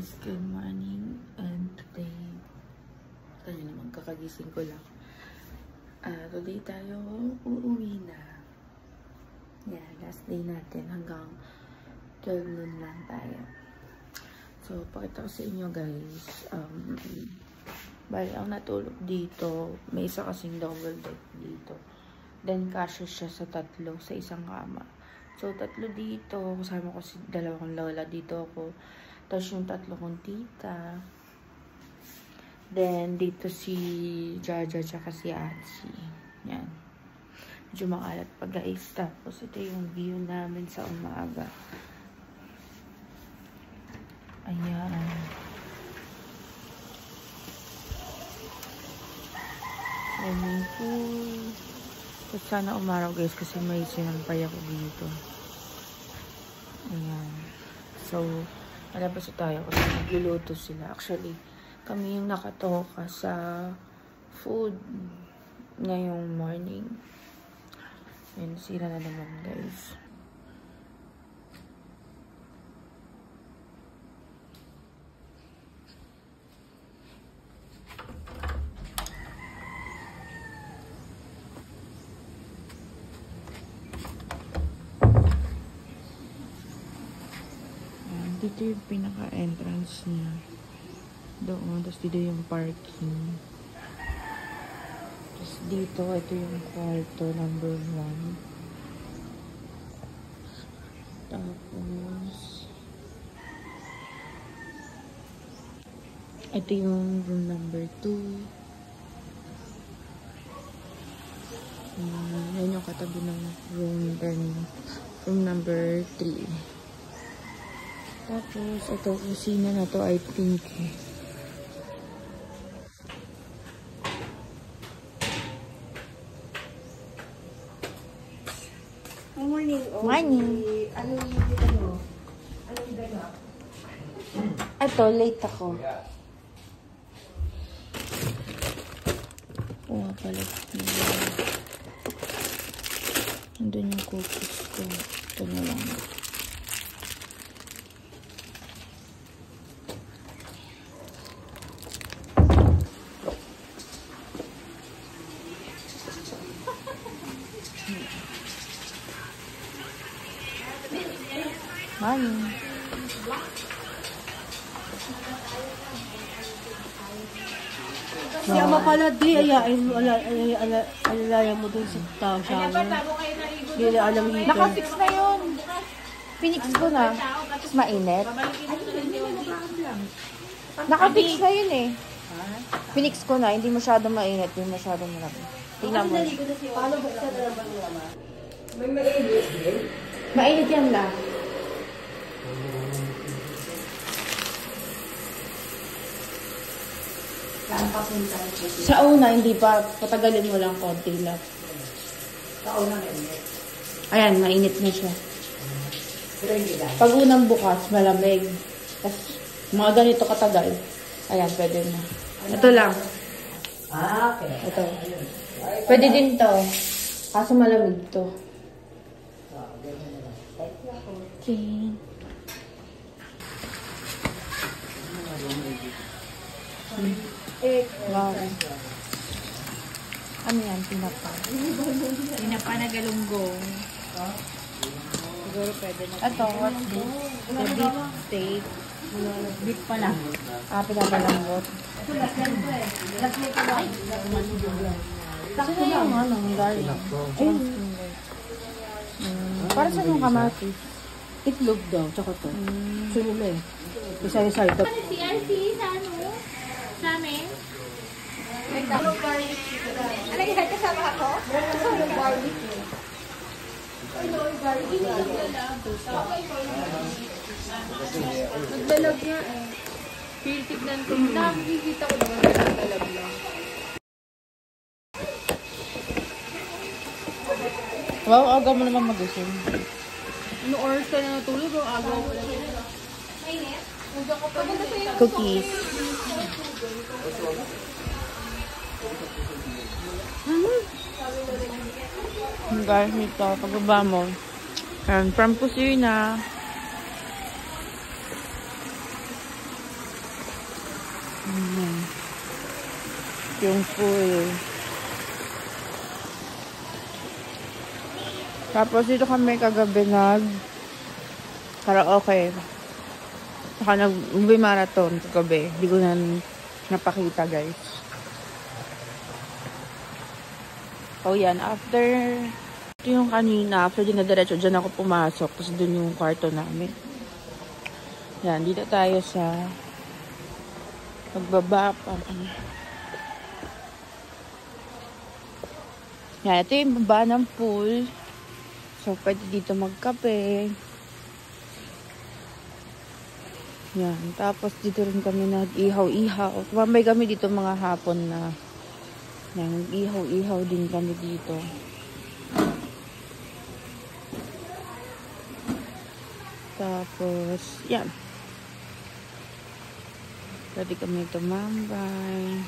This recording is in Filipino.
guys, good morning. And today, tayo naman kakagising ko lang. Today tayo uuwi na. Yeah, last day natin hanggang 12 noon lang tayo. So, pakita ko sa inyo guys. Bali, ang natulog dito, may isa kasing double deck dito. Then, kasya siya sa tatlo, sa isang kama. So, tatlo dito. Kasama ko si dalawang lola dito ako. Tapos yung tatlo kong tita. Then, dito si Jaja tsaka si Atsi. Yan. Medyo makalat pa guys. Tapos, ito yung view namin sa umaga. Ayan. Swimming pool. At sana umaraw guys kasi may sinampay ako dito. Ayan. So, malabas tayo kasi nagluluto sila. Actually, kami yung nakatoka sa food ngayong morning. Ayan, sira na naman guys. Dito yung pinaka-entrance niya. Doon. Tapos dito yung parking. Tapos dito, ito yung kwarto number 1. Tapos ito yung room number 2. Yan yung katabi ng room number 3. Tapos, ito, kusina na to ay pink. Morning. Morning. Ano yung dito? Ano yung dito? Ito, late ako. Oo nga pala. Nandun yung cookies ko. Ito na lang. Morning. Si ama pala di, ayain mo, alalayan mo dun sa tao siya. Hindi na alam dito. Naka-fix na yun. Pinix ko na. Tapos mainit. Naka-fix na yun eh. Pinix ko na. Hindi masyadong mainit. Hindi masyadong malamig. Tingnan mo. Paano buksan na naman yung ama? May mainit din? Mainit yan lang. Sa una, hindi pa. Patagalin mo lang konti lang. Sa una mainit. Ayan, mainit na siya. Pero hindi lang. Pag unang bukas, malamig. Tapos, mga ganito katagal. Ayan, pwede na. Ito lang. Ah, okay. Ito. Pwede din to. Kaso malamig to. Okay. Wow. Ano yan? Pinapa. Pinapa na galunggong. Siguro pwede na. Ito, what's this? The beef steak. Beef pa lang. Pinapalambot. Sino yung ano? Garlic. Para sa yung kamatis. Itlog daw, tsaka to. Sunod na eh. Isa-isa ito. Si RC sa ano? Sa amin? Ano yung kasama ako? Yung barbecue. Nagdalag nga eh. Tignan ko. Nakikita ko naman nagdalag lang. Wow, aga mo naman mag-using. Ano oras ka na natulog? Ang agaw mo lang. Cookies. Guys, ito, pagbaba mo. And from Kusina. Ayan. Yung pool. Tapos dito kami kagabi karaoke. Saka nag-movie marathon kagabi. Hindi ko na napakita, guys. So, yan. After, ito yung kanina. After dinadiretso, dyan ako pumasok. Tapos dun yung kwarto namin. Yan. Dito tayo sa pagbaba. Yan. Ito yung baba ng pool. So, pwede dito magkape. Yan. Tapos, dito rin kami nag-ihaw-ihaw. Tumambay kami dito mga hapon na nag-ihaw-ihaw din kami dito. Tapos, yan. Pwede kami tumambay.